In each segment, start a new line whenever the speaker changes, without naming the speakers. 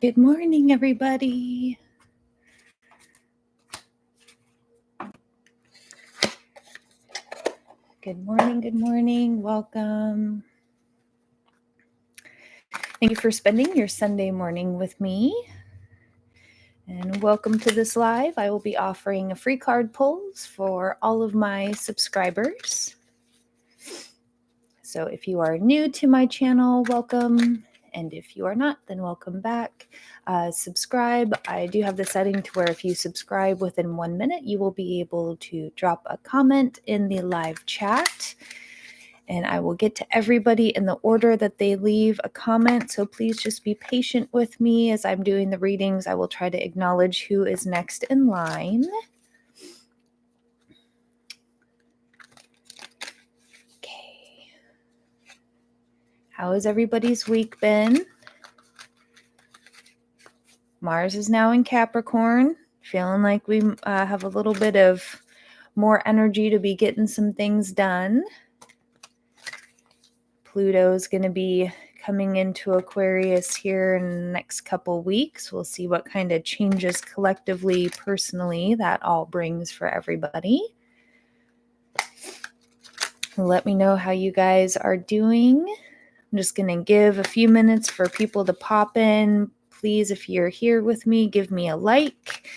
Good morning, everybody. Good morning. Welcome. Thank you for spending your Sunday morning with me. And welcome to this live. I will be offering free card pulls for all of my subscribers. So if you are new to my channel, welcome. And if you are not, then welcome back. Subscribe. I do have the setting to where if you subscribe within 1 minute, you will be able to drop a comment in the live chat. And I will get to everybody in the order that they leave a comment. So please just be patient with me as I'm doing the readings. I will try to acknowledge who is next in line. Okay. How has everybody's week been? Mars is now in Capricorn. Feeling like we have a little bit of more energy to be getting some things done. Pluto's going to be coming into Aquarius here in the next couple weeks. We'll see what kind of changes collectively, personally, that all brings for everybody. Let me know how you guys are doing. I'm just going to give a few minutes for people to pop in. Please, if you're here with me, give me a like.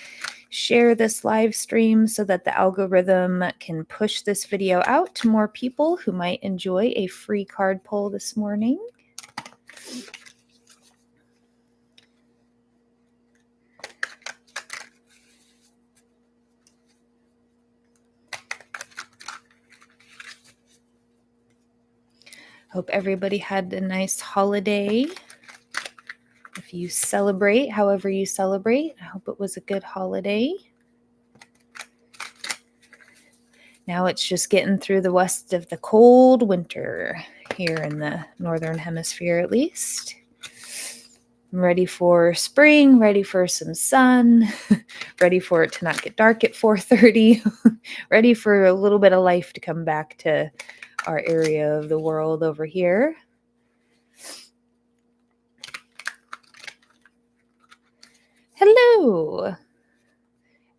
Share this live stream so that the algorithm can push this video out to more people who might enjoy a free card pull this morning. Hope everybody had a nice holiday. If you celebrate, however you celebrate, I hope it was a good holiday. Now it's just getting through the west of the cold winter here in the northern hemisphere, at least. I'm ready for spring, ready for some sun, ready for it to not get dark at 4:30, ready for a little bit of life to come back to our area of the world over here. Hello.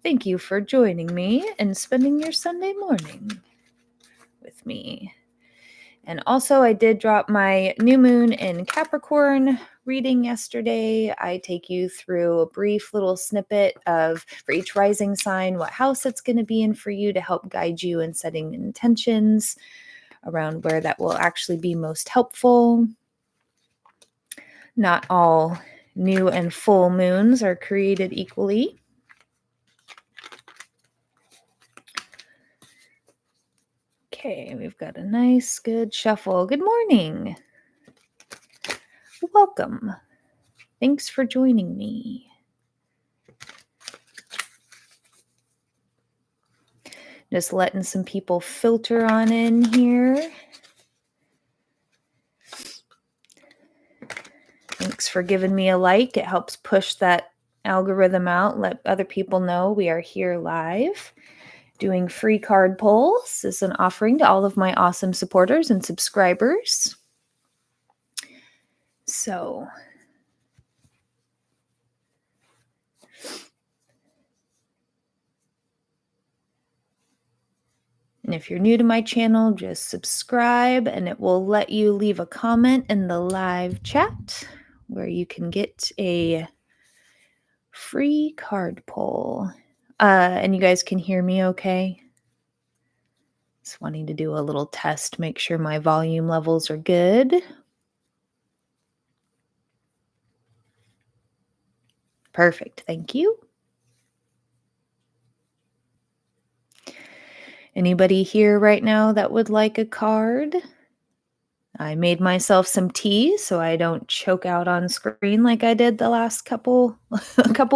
Thank you for joining me and spending your Sunday morning with me. And also, I did drop my new moon in Capricorn reading yesterday. I take you through a brief little snippet of, for each rising sign, what house it's going to be in for you to help guide you in setting intentions around where that will actually be most helpful. Not all new and full moons are created equally. Okay, we've got a nice, good shuffle. Good morning. Welcome. Thanks for joining me. Just letting some people filter on in here. Thanks for giving me a like. It helps push that algorithm out. Let other people know we are here live. Doing free card pulls. This is an offering to all of my awesome supporters and subscribers. So, and if you're new to my channel, just subscribe and it will let you leave a comment in the live chat where you can get a free card pull. And you guys can hear me okay? Just wanting to do a little test, make sure my volume levels are good. Perfect, thank you. Anybody here right now that would like a card? I made myself some tea so I don't choke out on screen like I did the last couple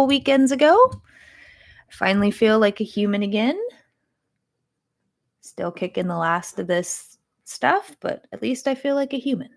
weekends ago. I finally feel like a human again. Still kicking the last of this stuff, but at least I feel like a human.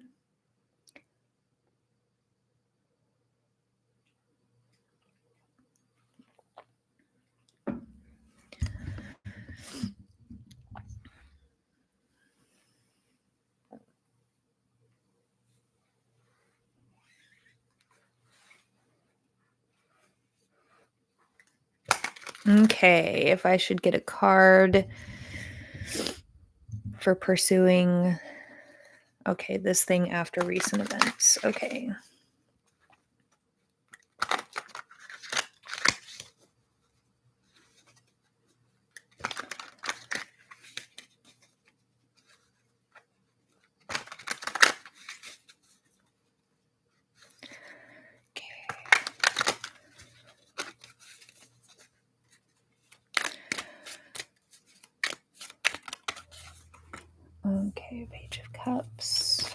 Okay, if I should get a card for pursuing, okay, this thing after recent events. Okay. Okay, Page of Cups.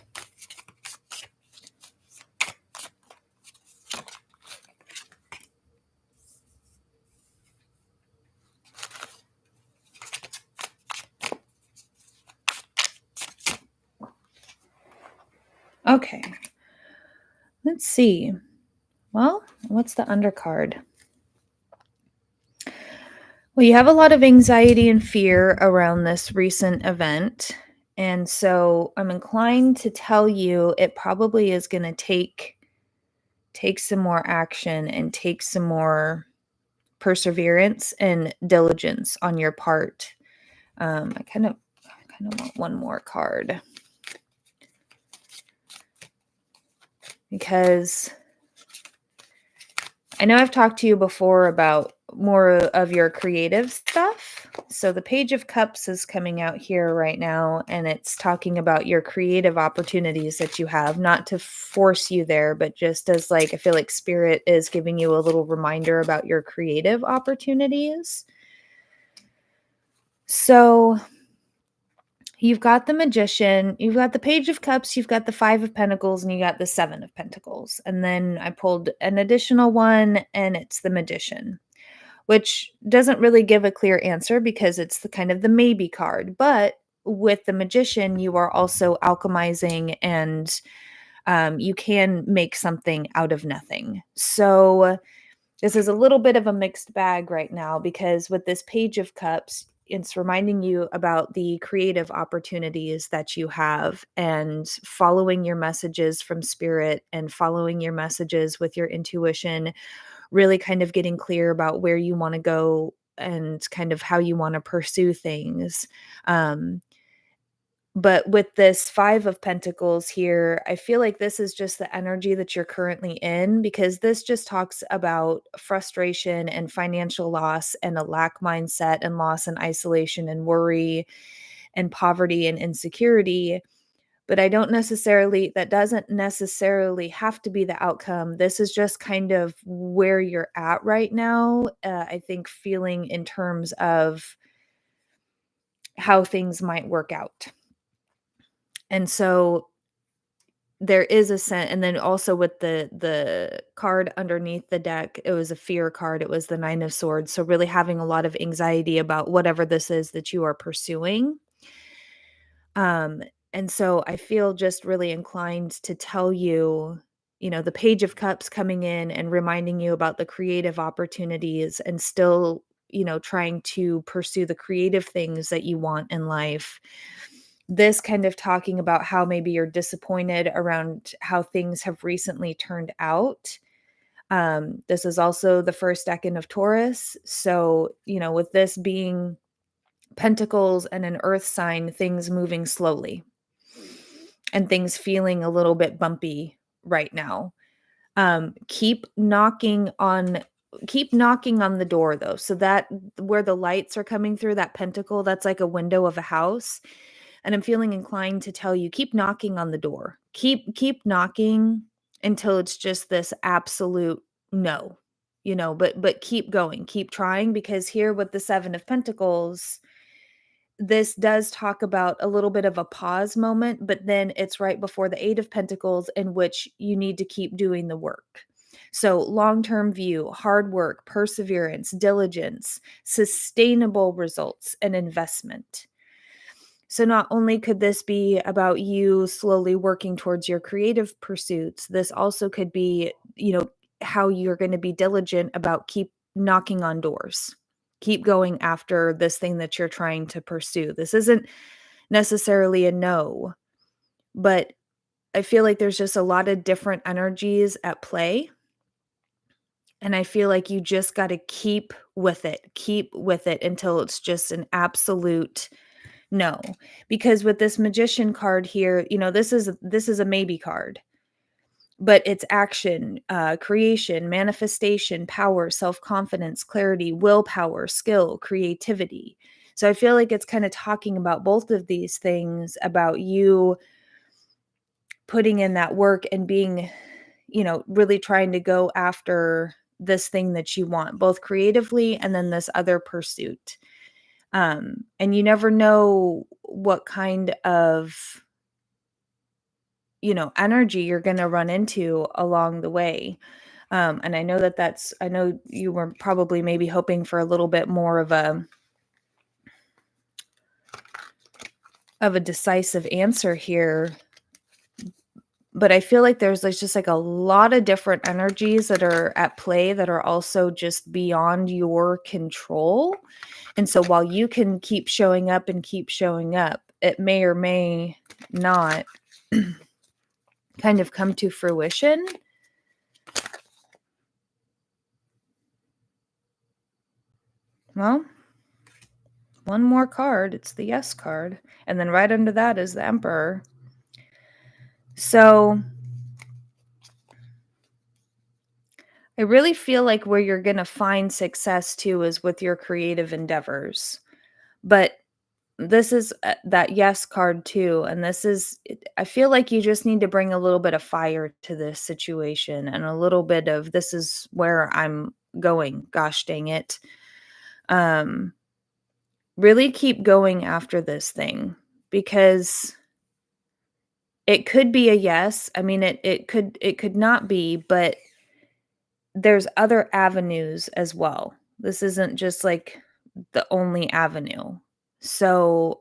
Okay, let's see. Well, what's the undercard? Well, you have a lot of anxiety and fear around this recent event. And so I'm inclined to tell you it probably is going to take some more action and take some more perseverance and diligence on your part. I kind of want one more card because I know I've talked to you before about more of your creative stuff. So the Page of Cups is coming out here right now, and it's talking about your creative opportunities that you have, not to force you there, but just as like, I feel like Spirit is giving you a little reminder about your creative opportunities. So you've got the Magician, you've got the Page of Cups, you've got the Five of Pentacles, and you got the Seven of Pentacles. And then I pulled an additional one, and it's the Magician, which doesn't really give a clear answer because it's the kind of the maybe card. But with the Magician, you are also alchemizing, and you can make something out of nothing. So this is a little bit of a mixed bag right now because with this Page of Cups, it's reminding you about the creative opportunities that you have and following your messages from Spirit and following your messages with your intuition, really kind of getting clear about where you want to go and kind of how you want to pursue things. But with this Five of Pentacles here, I feel like this is just the energy that you're currently in because this just talks about frustration and financial loss and a lack mindset and loss and isolation and worry and poverty and insecurity. But that doesn't necessarily have to be the outcome. This is just kind of where you're at right now. I think feeling in terms of how things might work out. And so there is a sense, and then also with the card underneath the deck, it was a fear card. It was the Nine of Swords. So really having a lot of anxiety about whatever this is that you are pursuing. Um, and so I feel just really inclined to tell you, the Page of Cups coming in and reminding you about the creative opportunities and still, trying to pursue the creative things that you want in life. This kind of talking about how maybe you're disappointed around how things have recently turned out. This is also the first decan of Taurus. So, with this being Pentacles and an earth sign, things moving slowly and things feeling a little bit bumpy right now. Keep knocking on the door though. So that where the lights are coming through that pentacle, that's like a window of a house. And I'm feeling inclined to tell you, keep knocking on the door. Keep knocking until it's just this absolute no. But keep going, keep trying, because here with the Seven of Pentacles, this does talk about a little bit of a pause moment, but then it's right before the Eight of Pentacles in which you need to keep doing the work. So, long-term view, hard work, perseverance, diligence, sustainable results, and investment. So, not only could this be about you slowly working towards your creative pursuits, this also could be, how you're going to be diligent about keep knocking on doors. Keep going after this thing that you're trying to pursue. This isn't necessarily a no, but I feel like there's just a lot of different energies at play. And I feel like you just got to keep with it. Keep with it until it's just an absolute no. Because with this magician card here, this is a maybe card, but it's action, creation, manifestation, power, self-confidence, clarity, willpower, skill, creativity. So I feel like it's kind of talking about both of these things, about you putting in that work and being, really trying to go after this thing that you want, both creatively and then this other pursuit. And you never know what kind of, energy you're going to run into along the way. And I know you were probably maybe hoping for a little bit more of a decisive answer here, but I feel like there's just like a lot of different energies that are at play that are also just beyond your control. And so while you can keep showing up and keep showing up, it may or may not kind of come to fruition. Well, one more card. It's the yes card. And then right under that is the Emperor. So I really feel like where you're going to find success too is with your creative endeavors. But this is that yes card too. And I feel like you just need to bring a little bit of fire to this situation and a little bit of, this is where I'm going. Gosh dang it. Really keep going after this thing, because it could be a yes. I mean, it could not be, but there's other avenues as well. This isn't just like the only avenue. So,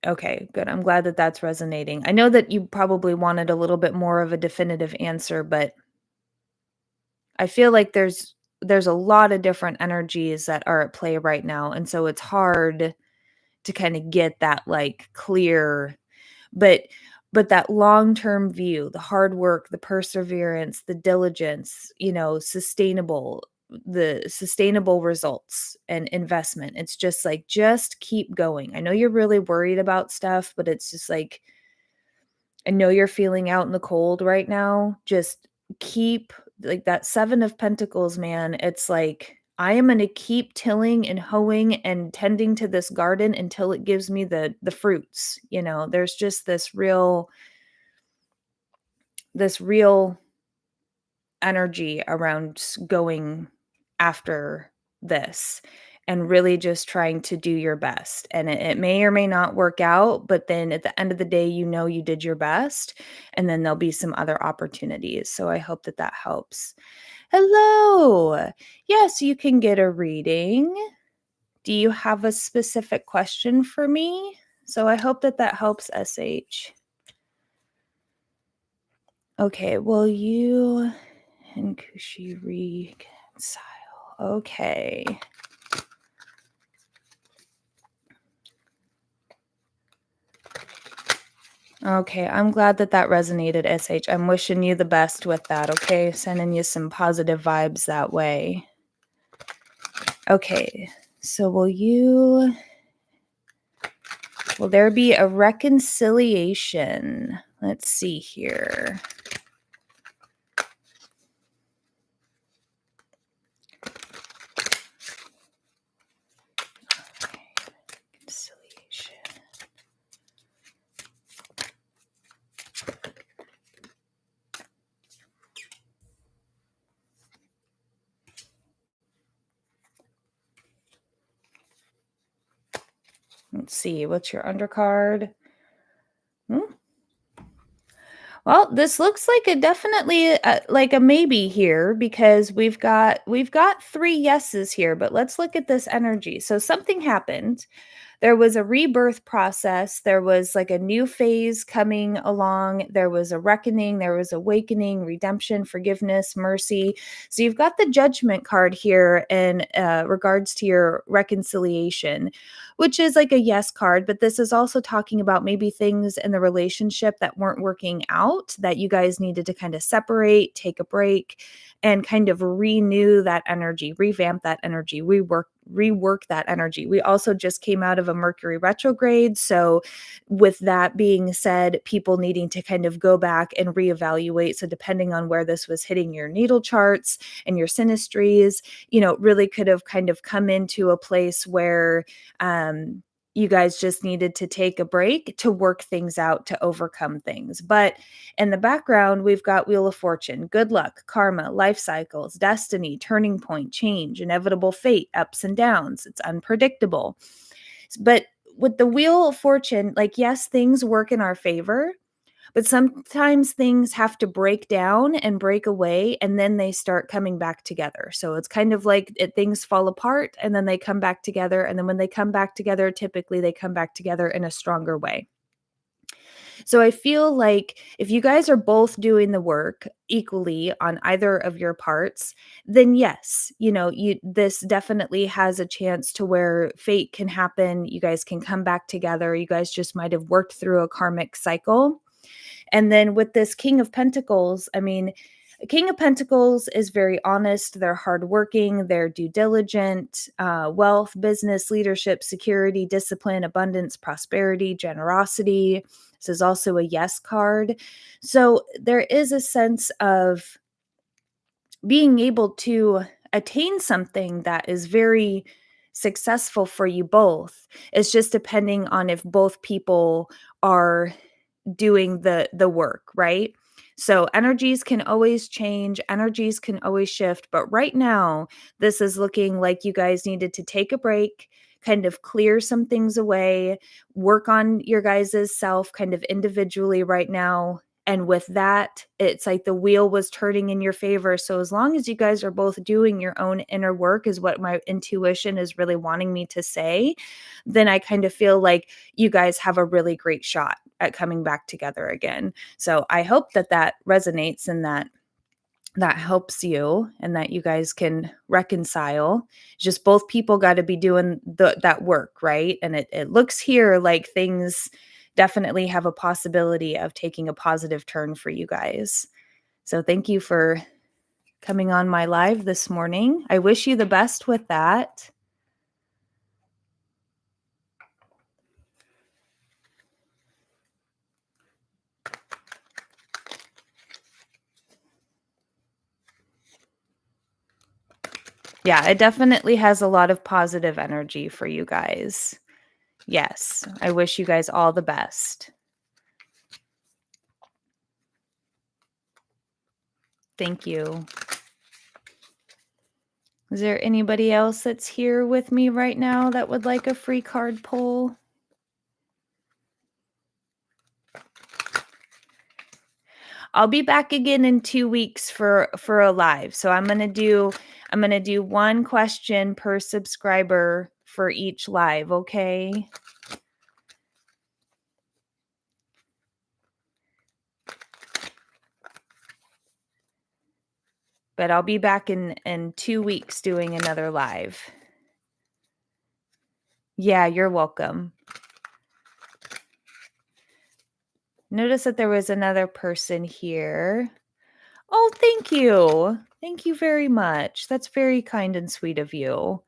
okay, good. I'm glad that that's resonating. I know that you probably wanted a little bit more of a definitive answer, but I feel like there's a lot of different energies that are at play right now, and so it's hard to kind of get that like clear, but that long-term view, the hard work, the perseverance, the diligence, the sustainable results and investment. It's just like, just keep going. I know you're really worried about stuff, but it's just like, I know you're feeling out in the cold right now. Just keep, like that 7 of Pentacles, man. It's like, I am going to keep tilling and hoeing and tending to this garden until it gives me the fruits. There's just this real energy around going after this and really just trying to do your best. And it may or may not work out, but then at the end of the day, you did your best, and then there'll be some other opportunities. So I hope that helps. Hello. Yes, you can get a reading. Do you have a specific question for me? So I hope that helps, SH. Okay, will you and Kushi reconcile? Okay. Okay, I'm glad that resonated, SH. I'm wishing you the best with that, okay? Sending you some positive vibes that way. Okay, so will there be a reconciliation? Let's see here. Let's see, what's your undercard? Well, this looks like definitely like a maybe here, because we've got 3 yeses here, but let's look at this energy. So something happened. There was a rebirth process. There was like a new phase coming along. There was a reckoning. There was awakening, redemption, forgiveness, mercy. So you've got the Judgment card here in regards to your reconciliation, which is like a yes card. But this is also talking about maybe things in the relationship that weren't working out, that you guys needed to kind of separate, take a break, and kind of renew that energy, revamp that energy, rework that energy. We also just came out of a Mercury retrograde. So with that being said, people needing to kind of go back and reevaluate. So depending on where this was hitting your natal charts and your synastries, really could have kind of come into a place where you guys just needed to take a break to work things out, to overcome things. But in the background, we've got Wheel of Fortune, good luck, karma, life cycles, destiny, turning point, change, inevitable fate, ups and downs. It's unpredictable. But with the Wheel of Fortune, like, yes, things work in our favor, but sometimes things have to break down and break away, and then they start coming back together. So it's kind of like things fall apart and then they come back together. And then when they come back together, typically they come back together in a stronger way. So I feel like if you guys are both doing the work equally on either of your parts, then yes, this definitely has a chance to where fate can happen. You guys can come back together. You guys just might have worked through a karmic cycle. And then with this King of Pentacles, I mean, King of Pentacles is very honest. They're hardworking. They're due diligent. Wealth, business, leadership, security, discipline, abundance, prosperity, generosity. This is also a yes card. So there is a sense of being able to attain something that is very successful for you both. It's just depending on if both people are doing the work, right? So energies can always change, energies can always shift, but right now this is looking like you guys needed to take a break, kind of clear some things away, work on your guys' self kind of individually right now. And with that, it's like the wheel was turning in your favor. So as long as you guys are both doing your own inner work, is what my intuition is really wanting me to say, then I kind of feel like you guys have a really great shot at coming back together again. So I hope that resonates and that helps you and that you guys can reconcile. Just both people got to be doing that work, right? And it looks here like things definitely have a possibility of taking a positive turn for you guys. So thank you for coming on my live this morning. I wish you the best with that. Yeah, it definitely has a lot of positive energy for you guys. Yes, I wish you guys all the best. Thank you. Is there anybody else that's here with me right now that would like a free card pull? I'll be back again in 2 weeks for a live. So I'm going to do one question per subscriber for each live, okay? But I'll be back in 2 weeks doing another live. Yeah, you're welcome. Notice that there was another person here. Oh, thank you. Thank you very much. That's very kind and sweet of you.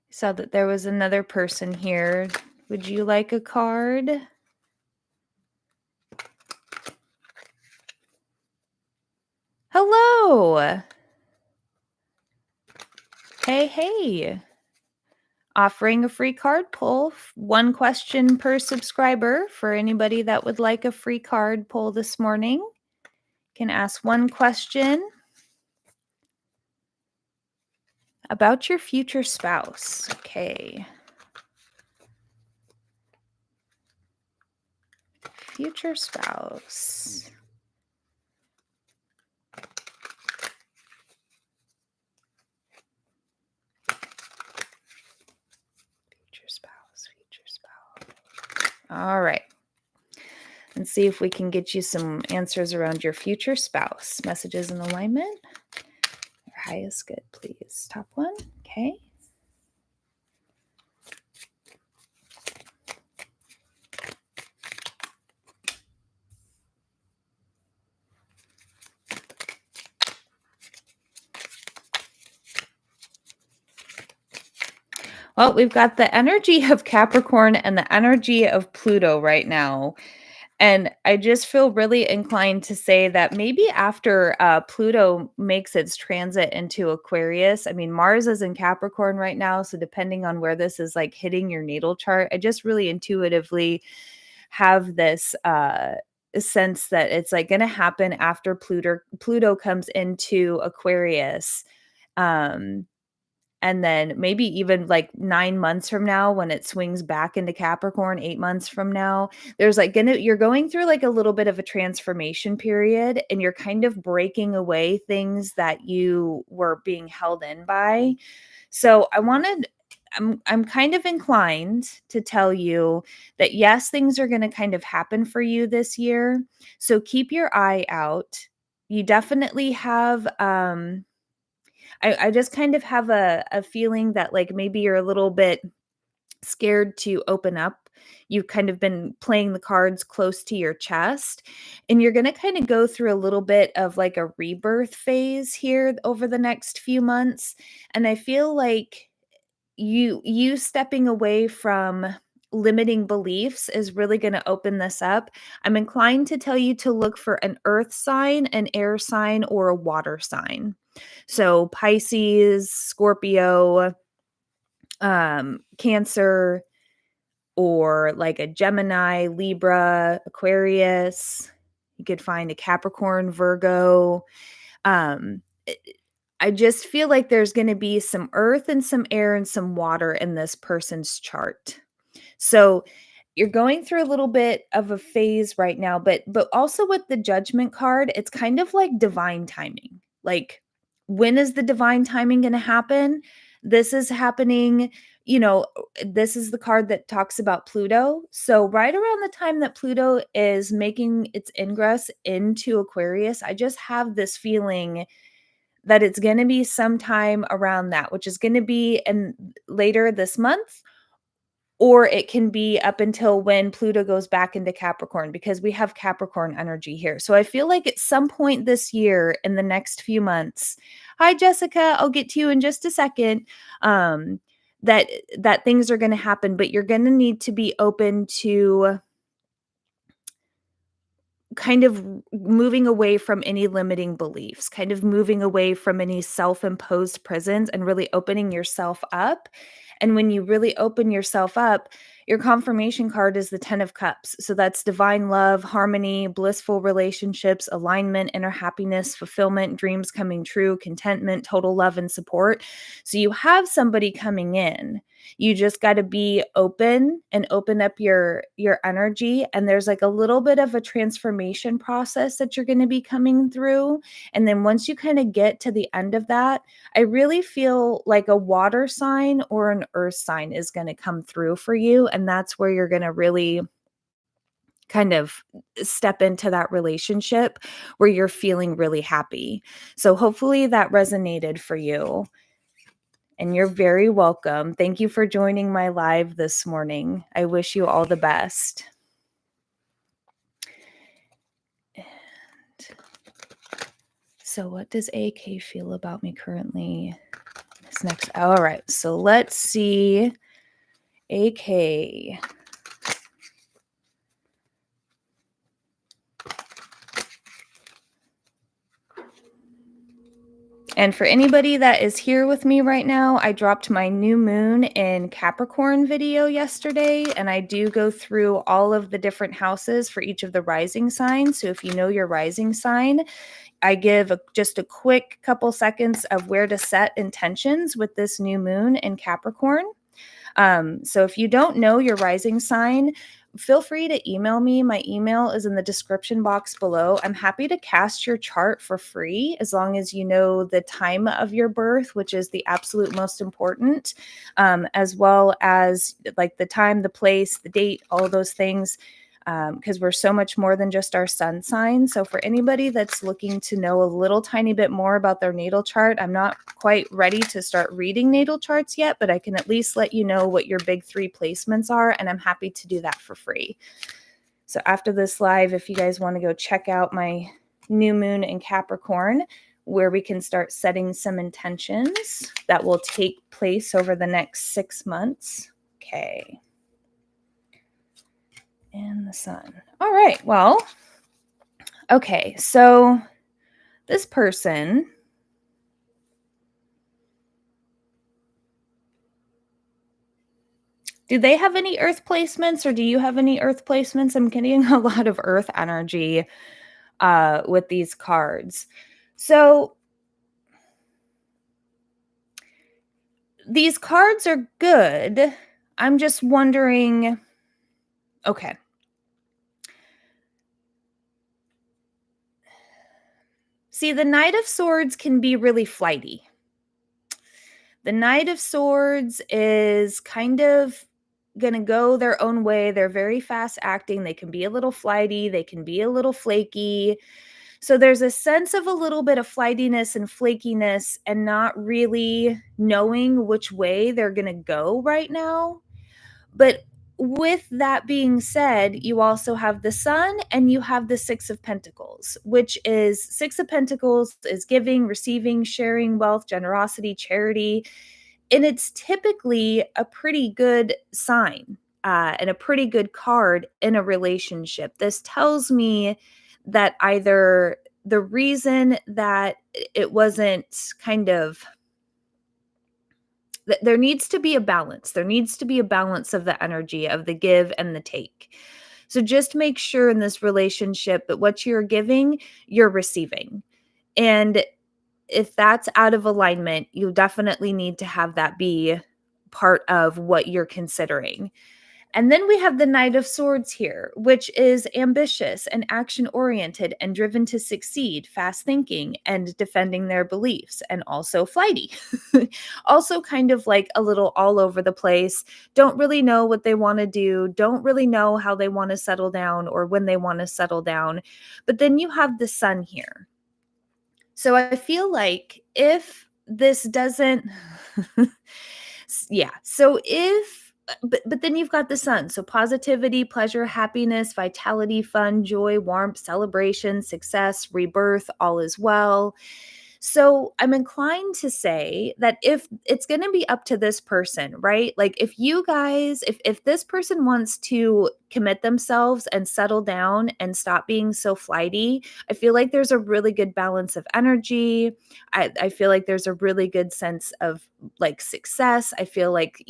Saw that there was another person here. Would you like a card? Hello. Hey. Offering a free card pull. One question per subscriber for anybody that would like a free card pull this morning. Can ask one question about your future spouse. Okay. Future spouse. Future spouse. All right. And see if we can get you some answers around your future spouse. Messages in alignment. highest good, please. Top one. Okay. Well, we've got the energy of Capricorn and the energy of Pluto right now. And I just feel really inclined to say that maybe after Pluto makes its transit into Aquarius, I mean, Mars is in Capricorn right now. So depending on where this is like hitting your natal chart, I just really intuitively have this sense that it's like going to happen after Pluto comes into Aquarius. Um, and then maybe even like 9 months from now when it swings back into Capricorn, 8 months from now, there's like you're going through like a little bit of a transformation period, and you're kind of breaking away things that you were being held in by. So I'm kind of inclined to tell you that yes, things are going to kind of happen for you this year. So keep your eye out. You definitely have I just kind of have a feeling that like maybe you're a little bit scared to open up. You've kind of been playing the cards close to your chest, and you're going to kind of go through a little bit of like a rebirth phase here over the next few months. And I feel like you stepping away from limiting beliefs is really going to open this up. I'm inclined to tell you to look for an earth sign, an air sign, or a water sign. So Pisces, Scorpio, Cancer, or like a Gemini, Libra, Aquarius. You could find a Capricorn, Virgo. Um, I just feel like there's going to be some earth and some air and some water in this person's chart. So you're going through a little bit of a phase right now, but also with the Judgment card, it's kind of like divine timing. Like, when is the divine timing going to happen? This is happening, this is the card that talks about Pluto. So right around the time that Pluto is making its ingress into Aquarius, I just have this feeling that it's going to be sometime around that, which is going to be in later this month, or it can be up until when Pluto goes back into Capricorn, because we have Capricorn energy here. So I feel like at some point this year, in the next few months, hi Jessica, I'll get to you in just a second, that things are going to happen, but you're going to need to be open to kind of moving away from any limiting beliefs, kind of moving away from any self-imposed prisons, and really opening yourself up. And when you really open yourself up, your confirmation card is the 10 of Cups. So that's divine love, harmony, blissful relationships, alignment, inner happiness, fulfillment, dreams coming true, contentment, total love and support. So you have somebody coming in. You just got to be open and open up your energy, and there's like a little bit of a transformation process that you're going to be coming through. And then once you kind of get to the end of that, I really feel like a water sign or an earth sign is going to come through for you, and that's where you're going to really kind of step into that relationship where you're feeling really happy. So hopefully that resonated for you. And you're very welcome. Thank you for joining my live this morning. I wish you all the best. And so what does AK feel about me currently? This next, all right. So let's see. AK. And for anybody that is here with me right now, I dropped my new moon in Capricorn video yesterday, and I do go through all of the different houses for each of the rising signs. So if you know your rising sign, I give just a quick couple seconds of where to set intentions with this new moon in Capricorn. So if you don't know your rising sign, feel free to email me. My email is in the description box below. I'm happy to cast your chart for free as long as you know the time of your birth, which is the absolute most important, as well as like the time, the place, the date, all those things. because we're so much more than just our sun sign. So for anybody that's looking to know a little tiny bit more about their natal chart, I'm not quite ready to start reading natal charts yet, but I can at least let you know what your big 3 placements are, and I'm happy to do that for free. So after this live, if you guys want to go check out my new moon in Capricorn, where we can start setting some intentions that will take place over the next 6 months. Okay. And the sun. All right. Well, okay. So this person, do they have any earth placements, or do you have any earth placements? I'm getting a lot of earth energy with these cards. So these cards are good. I'm just wondering, okay. See, the Knight of Swords can be really flighty. The Knight of Swords is kind of going to go their own way. They're very fast acting. They can be a little flighty. They can be a little flaky. So there's a sense of a little bit of flightiness and flakiness and not really knowing which way they're going to go right now. But with that being said, you also have the Sun and you have the Six of Pentacles, which is Six of Pentacles is giving, receiving, sharing, wealth, generosity, charity. And it's typically a pretty good sign and a pretty good card in a relationship. This tells me that either the reason that it wasn't kind of there needs to be a balance. There needs to be a balance of the energy of the give and the take. So just make sure in this relationship that what you're giving, you're receiving. And if that's out of alignment, you definitely need to have that be part of what you're considering. And then we have the Knight of Swords here, which is ambitious and action-oriented and driven to succeed, fast thinking and defending their beliefs, and also flighty. Also kind of like a little all over the place, don't really know what they want to do, don't really know how they want to settle down or when they want to settle down. But then you have the Sun here. So I feel like if this doesn't, yeah, so if, but then you've got the Sun. So positivity, pleasure, happiness, vitality, fun, joy, warmth, celebration, success, rebirth, all is well. So I'm inclined to say that if it's going to be up to this person, right? Like if you guys, if this person wants to commit themselves and settle down and stop being so flighty, I feel like there's a really good balance of energy. I feel like there's a really good sense of like success. I feel like,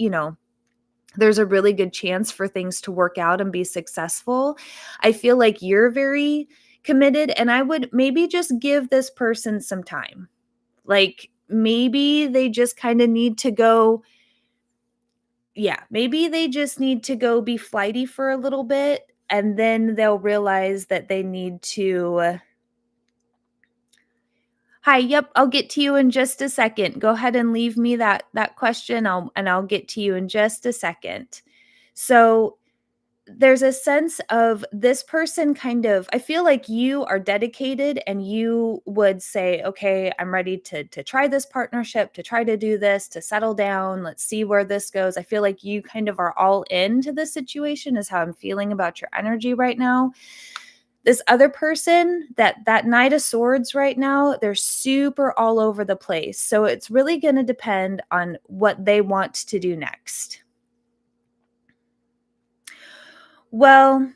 there's a really good chance for things to work out and be successful. I feel like you're very committed, and I would maybe just give this person some time. Like maybe they just kind of need to go, maybe they just need to go be flighty for a little bit, and then they'll realize that they need to Hi, yep, I'll get to you in just a second. Go ahead and leave me that question. I'll get to you in just a second. So there's a sense of this person I feel like you are dedicated and you would say, okay, I'm ready to try this partnership, to try to do this, to settle down. Let's see where this goes. I feel like you kind of are all into this situation is how I'm feeling about your energy right now. This other person, that Knight of Swords right now, they're super all over the place. So it's really going to depend on what they want to do next. Well,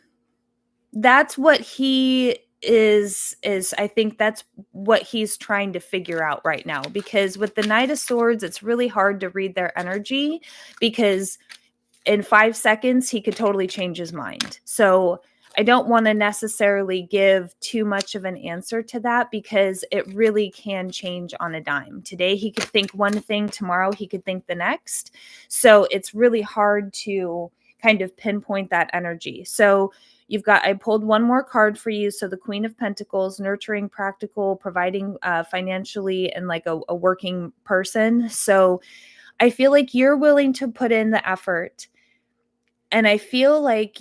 that's what he is I think that's what he's trying to figure out right now, because with the Knight of Swords, it's really hard to read their energy because in 5 seconds, he could totally change his mind. So I don't want to necessarily give too much of an answer to that because it really can change on a dime. Today, he could think one thing. Tomorrow, he could think the next. So it's really hard to kind of pinpoint that energy. So I pulled one more card for you. So the Queen of Pentacles, nurturing, practical, providing financially, and like a working person. So I feel like you're willing to put in the effort. And I feel like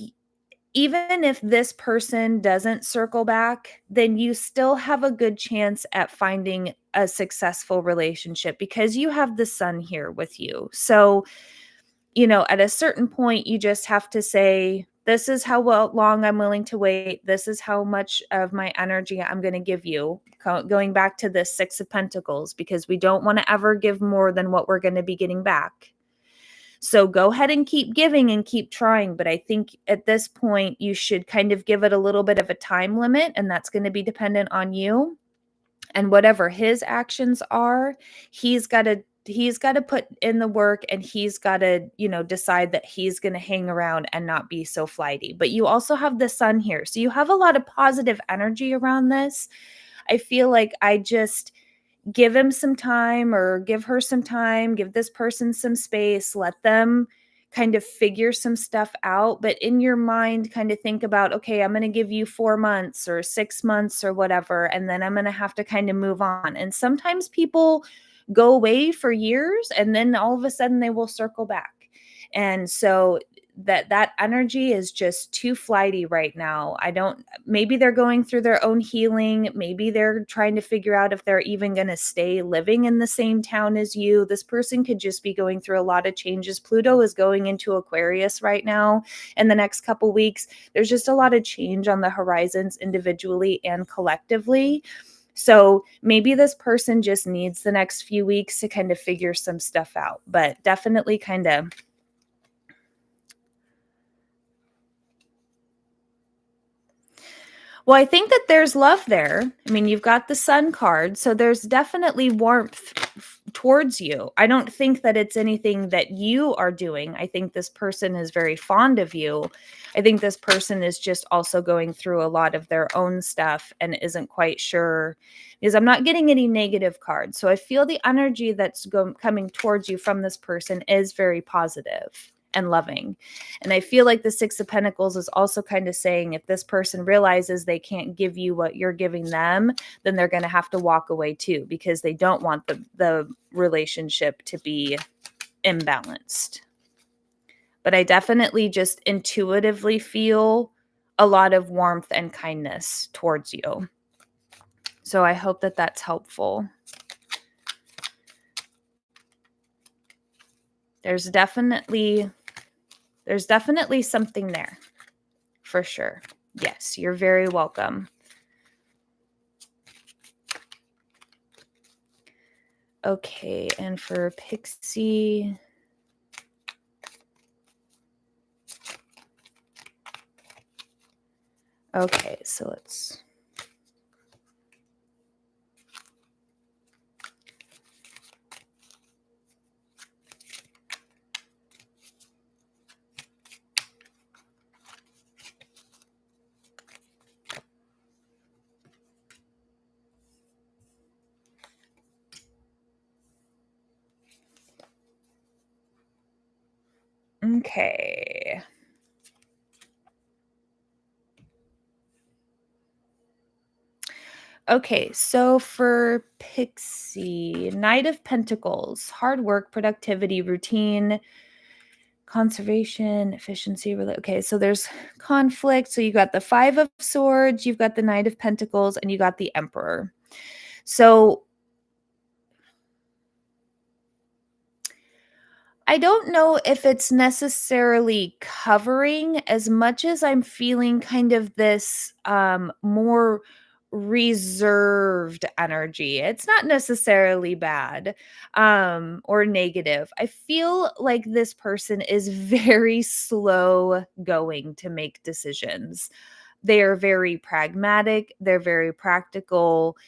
even if this person doesn't circle back, then you still have a good chance at finding a successful relationship because you have the sun here with you. So, at a certain point, you just have to say, this is how long I'm willing to wait. This is how much of my energy I'm going to give you. Going back to the Six of Pentacles, because we don't want to ever give more than what we're going to be getting back. So go ahead and keep giving and keep trying. But I think at this point, you should kind of give it a little bit of a time limit, and that's going to be dependent on you. And whatever his actions are, he's got to put in the work, and he's got to, decide that he's going to hang around and not be so flighty. But you also have the sun here. So you have a lot of positive energy around this. I feel like I just give him some time, or give her some time, give this person some space, let them kind of figure some stuff out. But in your mind, kind of think about, okay, I'm going to give you 4 months or 6 months or whatever, and then I'm going to have to kind of move on. And sometimes people go away for years, and then all of a sudden they will circle back. And so that energy is just too flighty right now. Maybe they're going through their own healing. Maybe they're trying to figure out if they're even going to stay living in the same town as you. This person could just be going through a lot of changes. Pluto is going into Aquarius right now in the next couple weeks. There's just a lot of change on the horizons individually and collectively. So maybe this person just needs the next few weeks to kind of figure some stuff out, but definitely kind of Well, I think that there's love there. I mean, you've got the sun card, so there's definitely warmth towards you. I don't think that it's anything that you are doing. I think this person is very fond of you. I think this person is just also going through a lot of their own stuff and isn't quite sure, because I'm not getting any negative cards. So I feel the energy that's coming towards you from this person is very positive and loving. And I feel like the Six of Pentacles is also kind of saying, if this person realizes they can't give you what you're giving them, then they're going to have to walk away too, because they don't want the relationship to be imbalanced. But I definitely just intuitively feel a lot of warmth and kindness towards you. So I hope that that's helpful. There's definitely something there, for sure. Yes, you're very welcome. Okay, and for Pixie, okay, so let's okay. Okay, so for Pixie, Knight of Pentacles, hard work, productivity, routine, conservation, efficiency. Okay, so there's conflict. So you got the Five of Swords, you've got the Knight of Pentacles, and you got the Emperor. So I don't know if it's necessarily covering as much as I'm feeling kind of this more reserved energy. It's not necessarily bad or negative. I feel like this person is very slow going to make decisions. They are very pragmatic, they're very practical.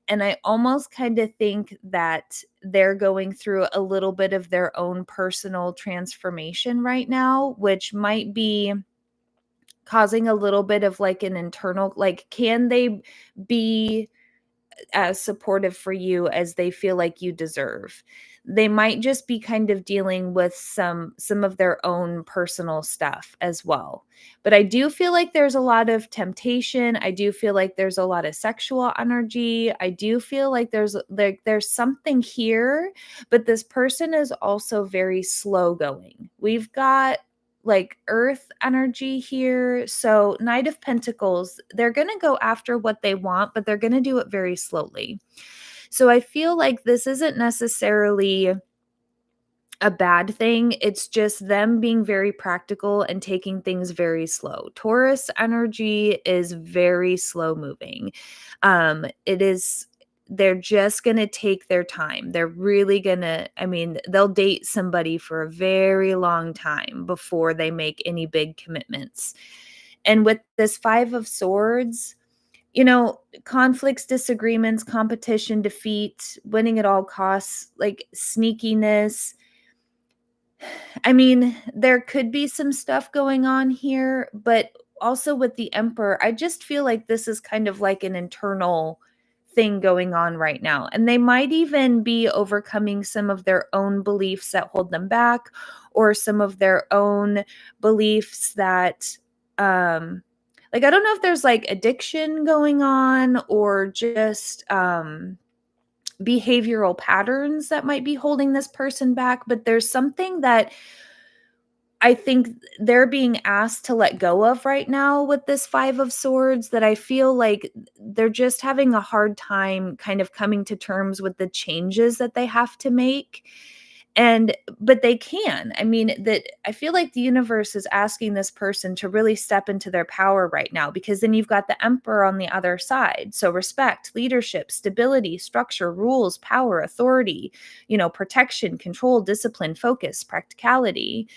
And I almost kind of think that they're going through a little bit of their own personal transformation right now, which might be causing a little bit of like an internal, like, can they be as supportive for you as they feel like you deserve? They might just be kind of dealing with some of their own personal stuff as well. But I do feel like there's a lot of temptation. I do feel like there's a lot of sexual energy. I do feel like there's something here, but this person is also very slow going. We've got like earth energy here. So Knight of Pentacles, they're going to go after what they want, but they're going to do it very slowly. So I feel like this isn't necessarily a bad thing. It's just them being very practical and taking things very slow. Taurus energy is very slow moving. It is they're just going to take their time. They're really going to, I mean, they'll date somebody for a very long time before they make any big commitments. And with this 5 of Swords, conflicts, disagreements, competition, defeat, winning at all costs, like sneakiness. I mean, there could be some stuff going on here, but also with the Emperor, I just feel like this is kind of like an internal thing going on right now. And they might even be overcoming some of their own beliefs that hold them back, or some of their own beliefs that, like, I don't know if there's like addiction going on, or just, behavioral patterns that might be holding this person back, but there's something that I think they're being asked to let go of right now with this 5 of Swords, that I feel like they're just having a hard time kind of coming to terms with the changes that they have to make. But they can. I mean, that I feel like the universe is asking this person to really step into their power right now, because then you've got the Emperor on the other side. So respect, leadership, stability, structure, rules, power, authority, protection, control, discipline, focus, practicality.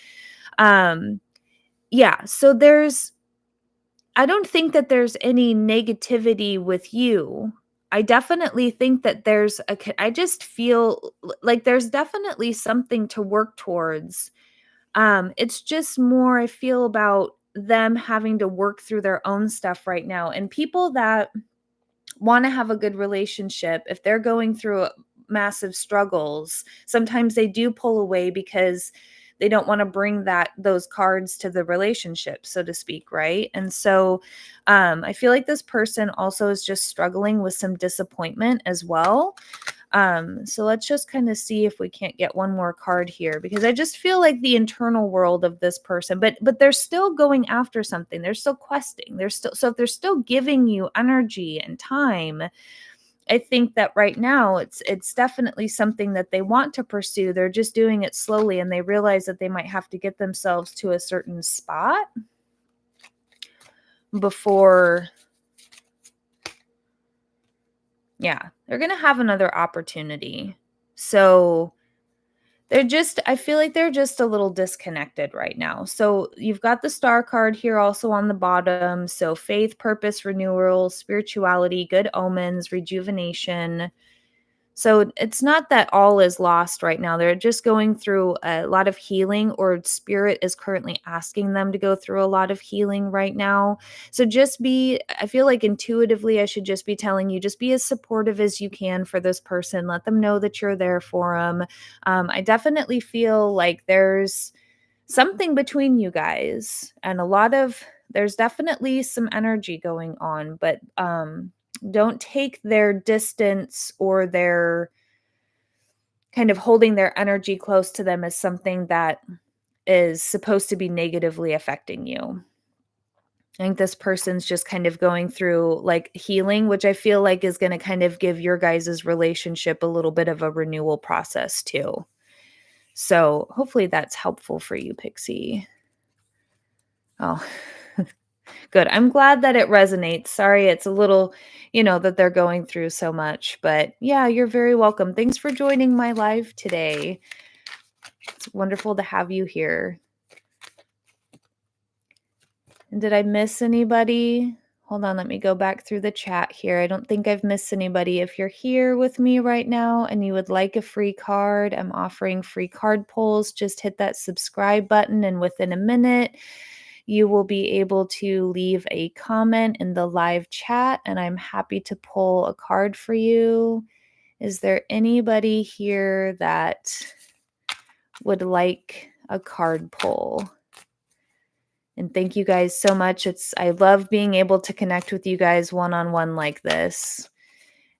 Um, yeah, so I don't think that there's any negativity with you. I definitely think that I just feel like there's definitely something to work towards. It's just more, I feel, about them having to work through their own stuff right now. And people that want to have a good relationship, if they're going through massive struggles, sometimes they do pull away because they don't want to bring those cards to the relationship, so to speak, right? And so I feel like this person also is just struggling with some disappointment as well. So let's just kind of see if we can't get one more card here, because I just feel like the internal world of this person, but they're still going after something. They're still questing. So if they're still giving you energy and time, I think that right now it's definitely something that they want to pursue. They're just doing it slowly, and they realize that they might have to get themselves to a certain spot before, yeah, they're going to have another opportunity. So I feel like they're just a little disconnected right now. So you've got the Star card here also on the bottom. So faith, purpose, renewal, spirituality, good omens, rejuvenation. So it's not that all is lost right now. They're just going through a lot of healing, or spirit is currently asking them to go through a lot of healing right now. So I feel like intuitively, I should just be telling you, just be as supportive as you can for this person. Let them know that you're there for them. I definitely feel like there's something between you guys, and there's definitely some energy going on, but don't take their distance or their kind of holding their energy close to them as something that is supposed to be negatively affecting you. I think this person's just kind of going through like healing, which I feel like is going to kind of give your guys' relationship a little bit of a renewal process too. So hopefully that's helpful for you, Pixie. Oh, good. I'm glad that it resonates. Sorry, it's a little, that they're going through so much, but yeah, you're very welcome. Thanks for joining my live today. It's wonderful to have you here. And did I miss anybody? Hold on, let me go back through the chat here. I don't think I've missed anybody. If you're here with me right now and you would like a free card, I'm offering free card pulls. Just hit that subscribe button, and within a minute, you will be able to leave a comment in the live chat, and I'm happy to pull a card for you. Is there anybody here that would like a card pull? And thank you guys so much. I love being able to connect with you guys one-on-one like this.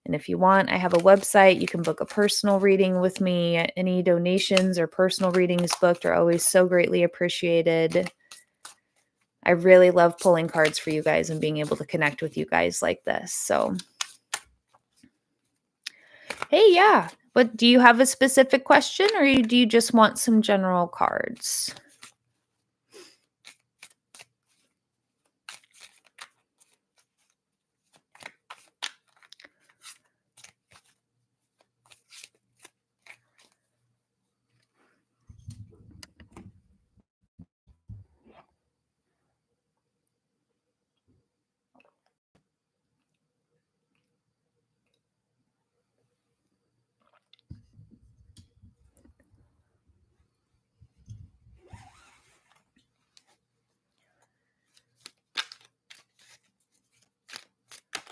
And if you want, I have a website. You can book a personal reading with me. Any donations or personal readings booked are always so greatly appreciated. I really love pulling cards for you guys and being able to connect with you guys like this. So, hey, yeah. But do you have a specific question, or do you just want some general cards?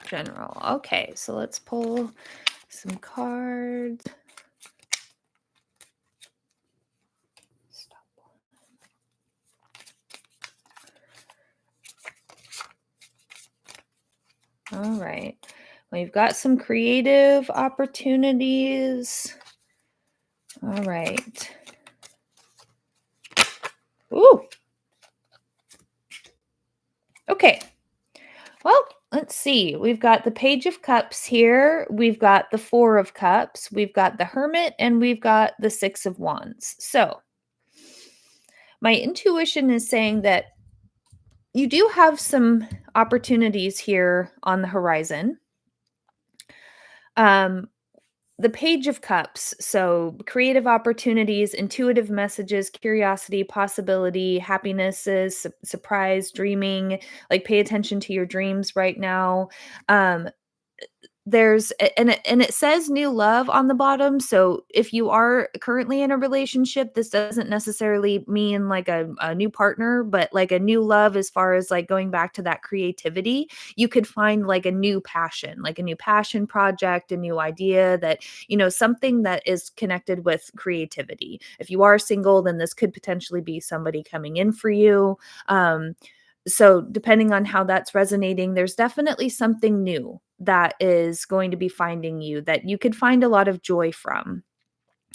General. Okay, so let's pull some cards. Stop. All right. We've got some creative opportunities. All right. Ooh. Okay. Well, let's see. We've got the Page of Cups here. We've got the Four of Cups. We've got the Hermit, and we've got the Six of Wands. So, my intuition is saying that you do have some opportunities here on the horizon. Um, the Page of Cups, so creative opportunities, intuitive messages, curiosity, possibility, happinesses, surprise, dreaming, like pay attention to your dreams right now. Um, and it says new love on the bottom, so if you are currently in a relationship, this doesn't necessarily mean like a new partner, but like a new love as far as like going back to that creativity. You could find like a new passion project, a new idea that, something that is connected with creativity. If you are single, then this could potentially be somebody coming in for you. So depending on how that's resonating, there's definitely something new that is going to be finding you that you could find a lot of joy from.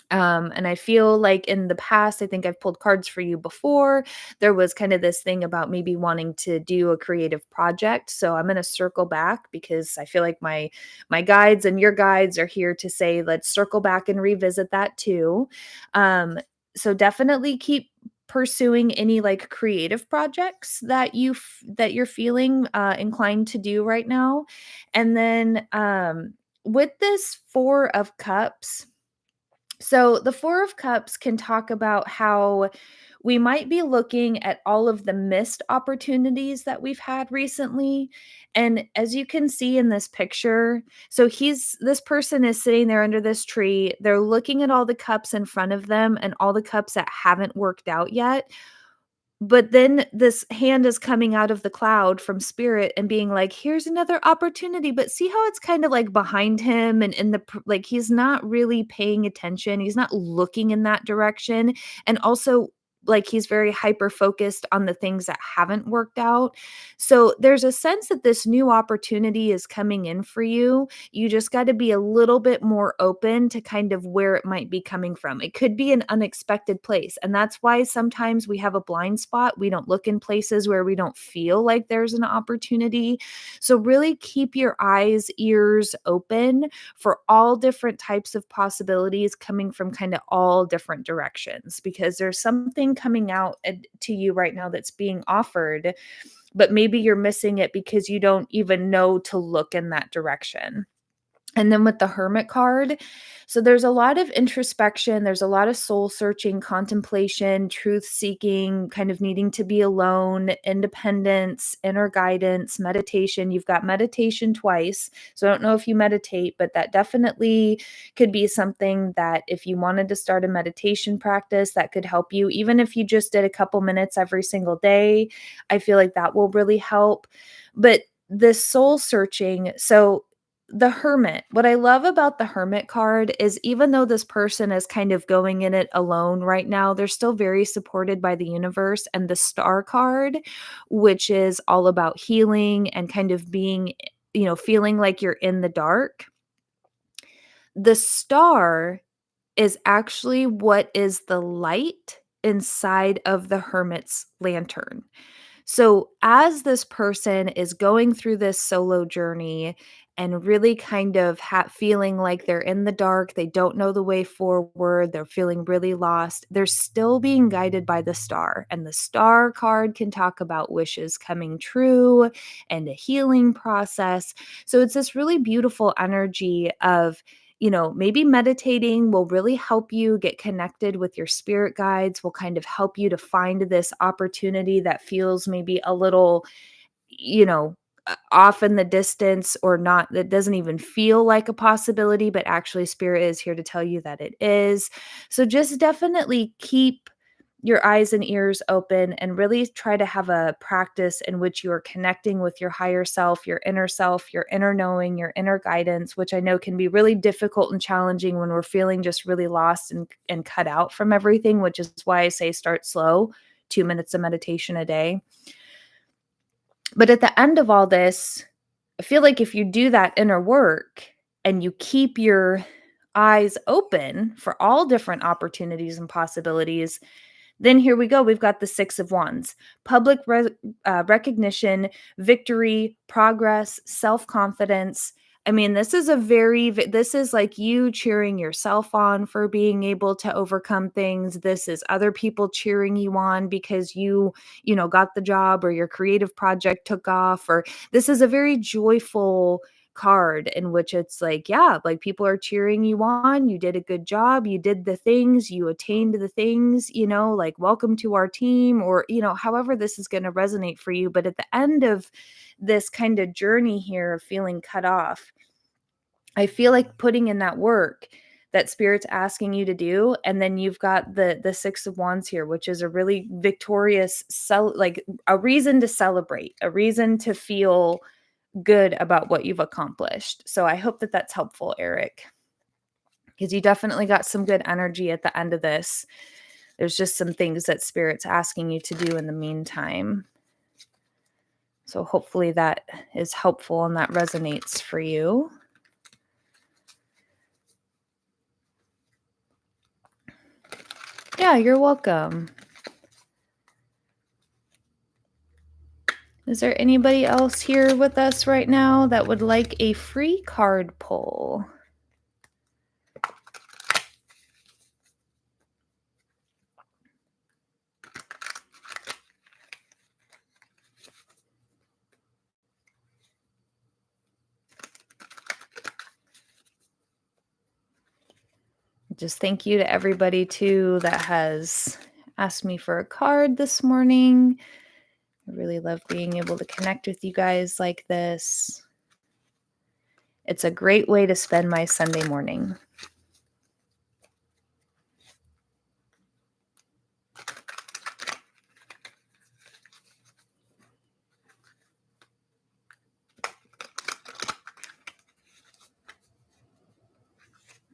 And I feel like in the past, I think I've pulled cards for you before. There was kind of this thing about maybe wanting to do a creative project. So I'm going to circle back because I feel like my guides and your guides are here to say, let's circle back and revisit that too. Um, so definitely keep pursuing any like creative projects that that you're feeling inclined to do right now. And then with this Four of Cups, so the Four of Cups can talk about how we might be looking at all of the missed opportunities that we've had recently. And as you can see in this picture, so this person is sitting there under this tree. They're looking at all the cups in front of them and all the cups that haven't worked out yet. But then this hand is coming out of the cloud from spirit and being like, "Here's another opportunity." But see how it's kind of like behind him and in like he's not really paying attention. He's not looking in that direction. And also like he's very hyper focused on the things that haven't worked out. So there's a sense that this new opportunity is coming in for you. You just got to be a little bit more open to kind of where it might be coming from. It could be an unexpected place. And that's why sometimes we have a blind spot. We don't look in places where we don't feel like there's an opportunity. So really keep your eyes, ears open for all different types of possibilities coming from kind of all different directions, because there's something coming out to you right now that's being offered, but maybe you're missing it because you don't even know to look in that direction. And then with the Hermit card, so there's a lot of introspection, there's a lot of soul searching, contemplation, truth seeking, kind of needing to be alone, independence, inner guidance, meditation. You've got meditation twice. So I don't know if you meditate, but that definitely could be something that if you wanted to start a meditation practice, that could help you. Even if you just did a couple minutes every single day, I feel like that will really help. But this soul searching, so the Hermit, what I love about the Hermit card is even though this person is kind of going in it alone right now, they're still very supported by the universe. And the Star card, which is all about healing and kind of being, feeling like you're in the dark. the star is actually what is the light inside of the hermit's lantern. So, as this person is going through this solo journey and really kind of feeling like they're in the dark, they don't know the way forward, they're feeling really lost, they're still being guided by the star. And the star card can talk about wishes coming true and a healing process. So, it's this really beautiful energy of maybe meditating will really help you get connected with your spirit guides, will kind of help you to find this opportunity that feels maybe a little, off in the distance or not, that doesn't even feel like a possibility, but actually spirit is here to tell you that it is. So just definitely keep your eyes and ears open and really try to have a practice in which you are connecting with your higher self, your inner knowing, your inner guidance, which I know can be really difficult and challenging when we're feeling just really lost and cut out from everything, which is why I say start slow, 2 minutes of meditation a day. But at the end of all this, I feel like if you do that inner work and you keep your eyes open for all different opportunities and possibilities, then here we go. We've got the Six of Wands, public recognition, victory, progress, self-confidence. I mean, this is like you cheering yourself on for being able to overcome things. This is other people cheering you on because you got the job or your creative project took off, or this is a very joyful card in which it's like, yeah, like people are cheering you on. You did a good job. You did the things, you attained the things, like welcome to our team, or, however this is going to resonate for you. But at the end of this kind of journey here of feeling cut off, I feel like putting in that work that spirit's asking you to do. And then you've got the Six of Wands here, which is a really victorious, like a reason to celebrate, a reason to feel good about what you've accomplished. So I hope that that's helpful, Eric, because you definitely got some good energy at the end of this. There's just some things that spirit's asking you to do in the meantime. So hopefully that is helpful and that resonates for you. Yeah, you're welcome. Is there anybody else here with us right now that would like a free card pull? Just thank you to everybody too that has asked me for a card this morning. I really love being able to connect with you guys like this. It's a great way to spend my Sunday morning.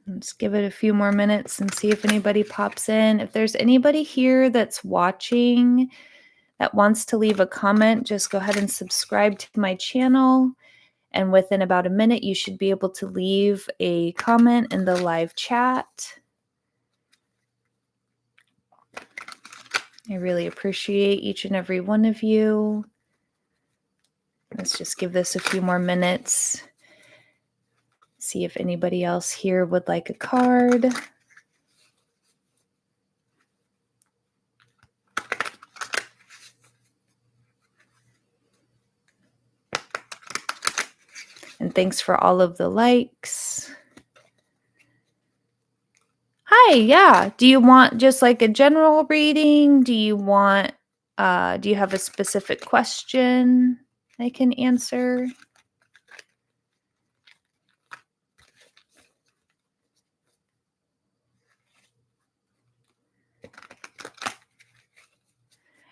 Let's give it a few more minutes and see if anybody pops in. If there's anybody here that's watching that wants to leave a comment, just go ahead and subscribe to my channel. And within about a minute, you should be able to leave a comment in the live chat. I really appreciate each and every one of you. Let's just give this a few more minutes. See if anybody else here would like a card. And thanks for all of the likes. Hi, yeah. Do you want just like a general reading? Do you have a specific question I can answer?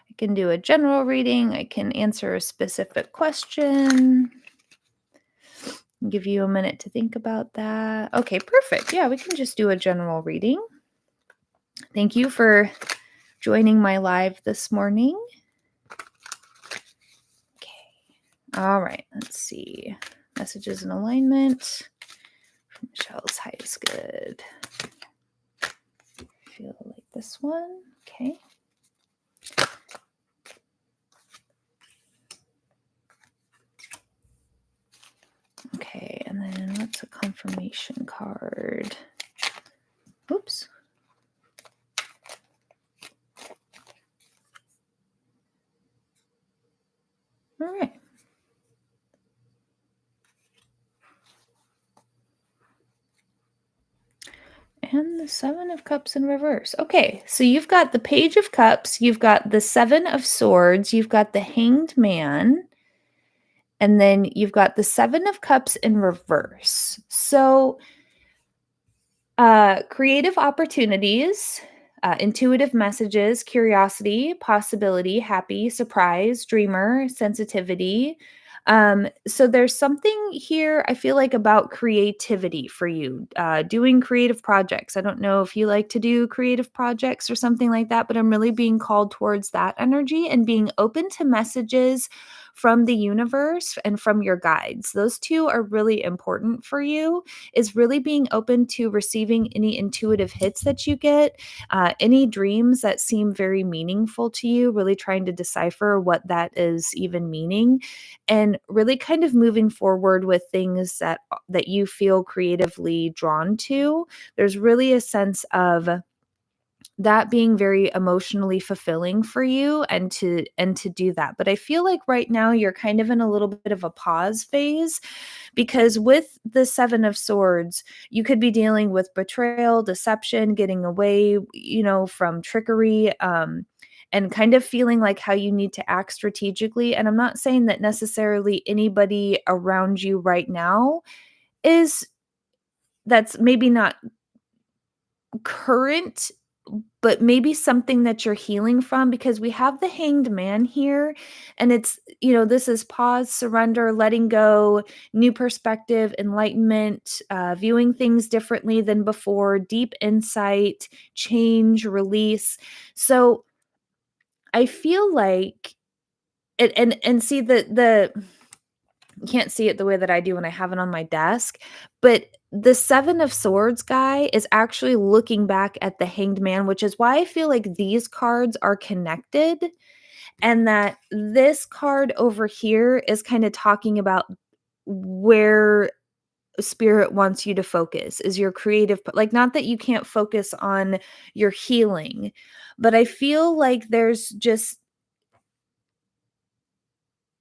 I can do a general reading. I can answer a specific question. Give you a minute to think about that. Okay, perfect. Yeah, we can just do a general reading. Thank you for joining my live this morning. Okay. All right, let's see. Messages in alignment from feels high is good. Feel like this one. Okay. Okay, and then what's a confirmation card? Oops. All right. And the Seven of Cups in reverse. Okay, so you've got the Page of Cups, you've got the Seven of Swords, you've got the Hanged Man, and then you've got the Seven of Cups in reverse. So, creative opportunities, intuitive messages, curiosity, possibility, happy, surprise, dreamer, sensitivity. So there's something here I feel like about creativity for you, doing creative projects. I don't know if you like to do creative projects or something like that, but I'm really being called towards that energy and being open to messages from the universe and from your guides. Those two are really important for you, is really being open to receiving any intuitive hits that you get, any dreams that seem very meaningful to you, really trying to decipher what that is even meaning, and really kind of moving forward with things that you feel creatively drawn to. There's really a sense of that being very emotionally fulfilling for you, and to do that. But I feel like right now you're kind of in a little bit of a pause phase, because with the Seven of Swords, you could be dealing with betrayal, deception, getting away, from trickery, and kind of feeling like how you need to act strategically. And I'm not saying that necessarily anybody around you right now is that's maybe not current, but maybe something that you're healing from, because we have the Hanged Man here, and this is pause, surrender, letting go, new perspective, enlightenment, viewing things differently than before, deep insight, change, release. So I feel like and see the you can't see it the way that I do when I have it on my desk, but the Seven of Swords guy is actually looking back at the Hanged Man, which is why I feel like these cards are connected, and that this card over here is kind of talking about where spirit wants you to focus, is your creative, like, not that you can't focus on your healing, but I feel like there's just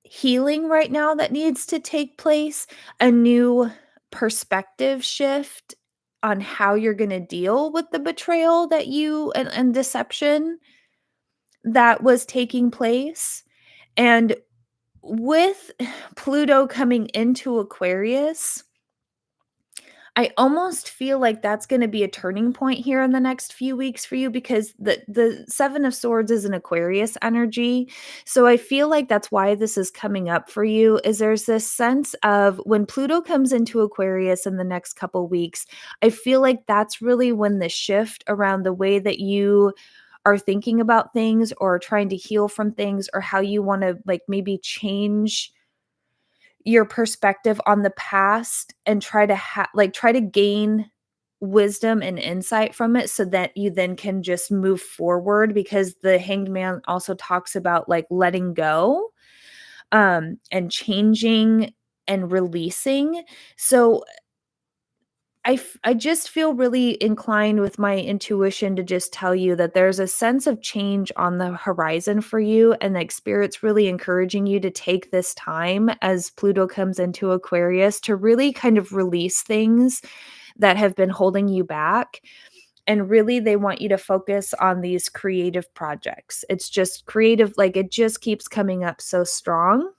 healing right now that needs to take place, a new perspective shift on how you're going to deal with the betrayal that and deception that was taking place. And with Pluto coming into Aquarius, I almost feel like that's gonna be a turning point here in the next few weeks for you, because the Seven of Swords is an Aquarius energy. So I feel like that's why this is coming up for you, is there's this sense of when Pluto comes into Aquarius in the next couple weeks, I feel like that's really when the shift around the way that you are thinking about things or trying to heal from things, or how you wanna, like, maybe change your perspective on the past and try to gain wisdom and insight from it, so that you then can just move forward, because the Hanged Man also talks about, like, letting go, and changing and releasing. So I just feel really inclined with my intuition to just tell you that there's a sense of change on the horizon for you, and like spirit's really encouraging you to take this time as Pluto comes into Aquarius to really kind of release things that have been holding you back. And really, they want you to focus on these creative projects. It's just creative, like, it just keeps coming up so strong.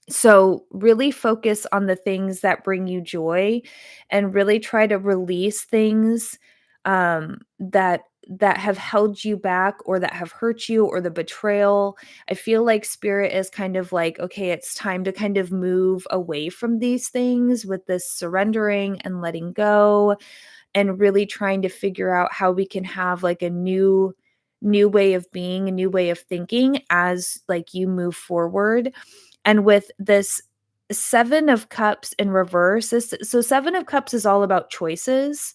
So, really focus on the things that bring you joy, and really try to release things, that have held you back, or that have hurt you, or the betrayal. I feel like spirit is kind of like, okay, it's time to kind of move away from these things with this surrendering and letting go, and really trying to figure out how we can have like a new way of being, a new way of thinking as like you move forward. And with this Seven of Cups in reverse. So Seven of Cups is all about choices.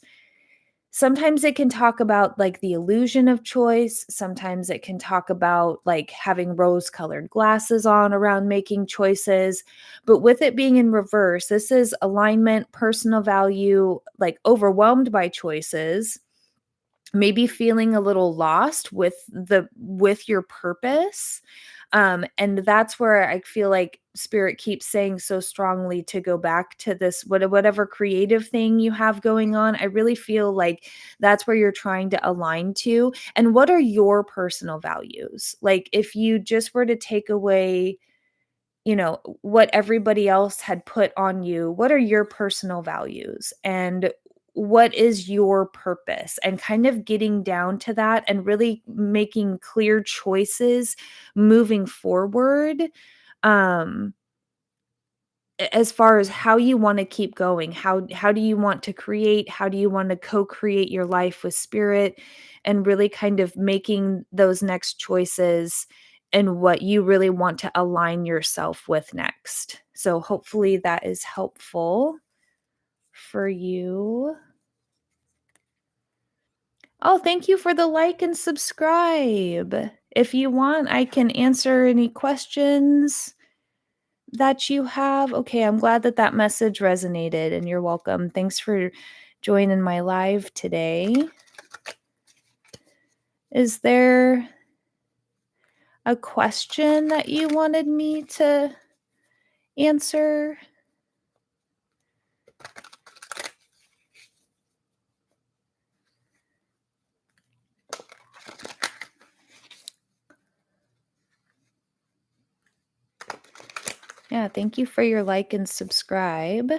Sometimes it can talk about, like, the illusion of choice. Sometimes it can talk about, like, having rose-colored glasses on around making choices. But with it being in reverse, this is alignment, personal value, like, overwhelmed by choices, maybe feeling a little lost with your purpose. And that's where I feel like spirit keeps saying so strongly to go back to this, whatever creative thing you have going on. I really feel like that's where you're trying to align to. And what are your personal values? Like, if you just were to take away, what everybody else had put on you, what are your personal values? And what is your purpose? And kind of getting down to that and really making clear choices moving forward. Um, as far as how you want to keep going, how do you want to create? How do you want to co-create your life with spirit, and really kind of making those next choices and what you really want to align yourself with next. So hopefully that is helpful for you. Oh, thank you for the like and subscribe. If you want, I can answer any questions that you have. Okay, I'm glad that that message resonated, and you're welcome. Thanks for joining my live today. Is there a question that you wanted me to answer? Yeah, thank you for your like and subscribe.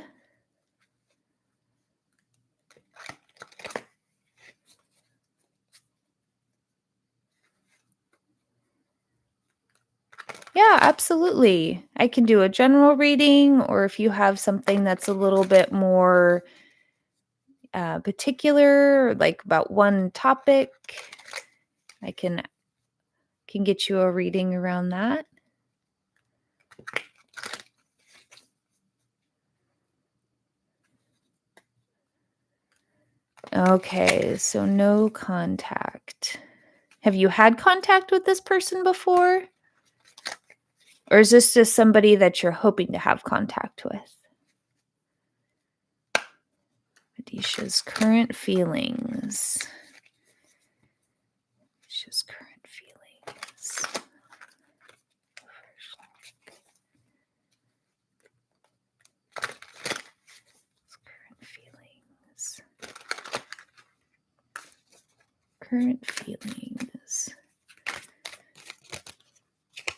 Yeah, absolutely. I can do a general reading, or if you have something that's a little bit more particular, like about one topic, I can get you a reading around that. Okay, so no contact. Have you had contact with this person before? Or is this just somebody that you're hoping to have contact with? Adisha's current feelings. Adisha's current feelings. Current feelings. Current feelings.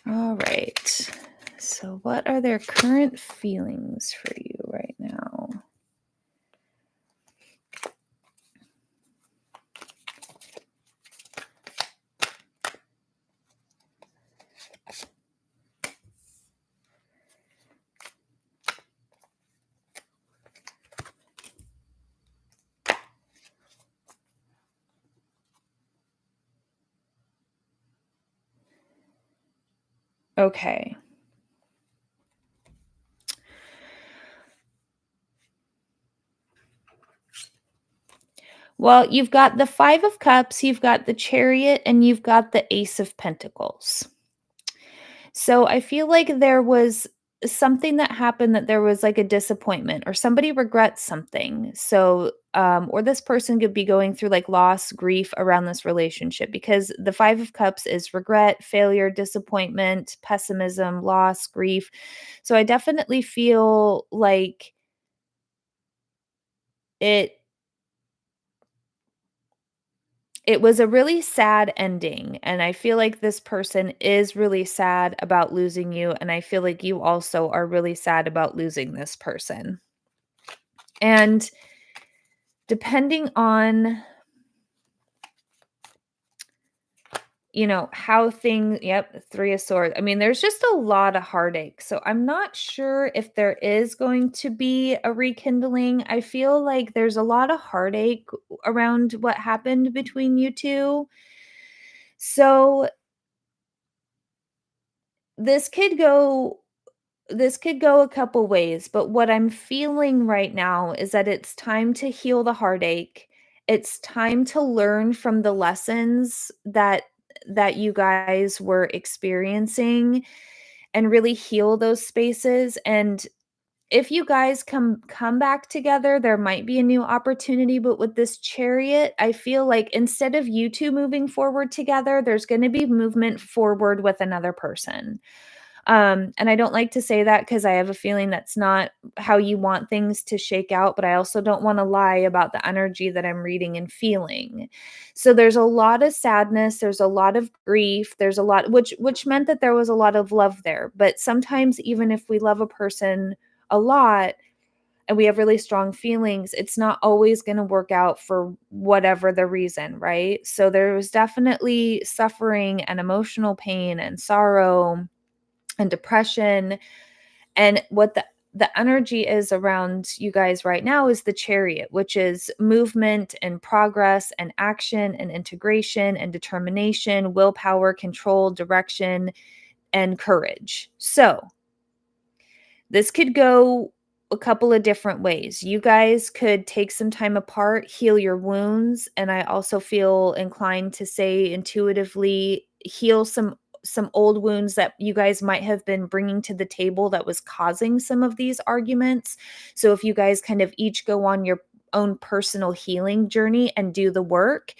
All right. So, what are their current feelings for you right now? Okay. Well, you've got the Five of Cups, you've got the Chariot, and you've got the Ace of Pentacles. So I feel like there was something that happened, that there was like a disappointment, or somebody regrets something. So, or this person could be going through like loss, grief around this relationship, because the Five of Cups is regret, failure, disappointment, pessimism, loss, grief. So I definitely feel like it it was a really sad ending, and I feel like this person is really sad about losing you, and I feel like you also are really sad about losing this person. And depending on, how things, yep, Three of Swords. I mean, there's just a lot of heartache. So I'm not sure if there is going to be a rekindling. I feel like there's a lot of heartache around what happened between you two. So this could go this could go a couple ways, but what I'm feeling right now is that it's time to heal the heartache. It's time to learn from the lessons that you guys were experiencing and really heal those spaces. And if you guys come back together, there might be a new opportunity, but with this Chariot, I feel like instead of you two moving forward together, there's going to be movement forward with another person. And I don't like to say that because I have a feeling that's not how you want things to shake out, but I also don't want to lie about the energy that I'm reading and feeling. So there's a lot of sadness, there's a lot of grief, there's a lot which meant that there was a lot of love there. But sometimes even if we love a person a lot and we have really strong feelings, it's not always going to work out for whatever the reason, right? So there was definitely suffering and emotional pain and sorrow and depression. And what the energy is around you guys right now is the Chariot, which is movement and progress and action and integration and determination, willpower, control, direction, and courage. So this could go a couple of different ways. You guys could take some time apart, heal your wounds, and I also feel inclined to say intuitively heal some old wounds that you guys might have been bringing to the table that was causing some of these arguments. So if you guys kind of each go on your own personal healing journey and do the work,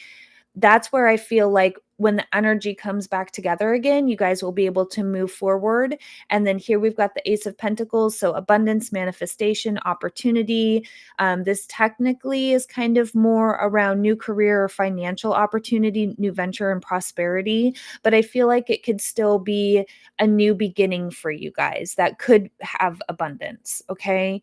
that's where I feel like when the energy comes back together again, you guys will be able to move forward. And then here we've got the Ace of Pentacles. So abundance, manifestation, opportunity. This technically is kind of more around new career or financial opportunity, new venture and prosperity. But I feel like it could still be a new beginning for you guys that could have abundance. Okay.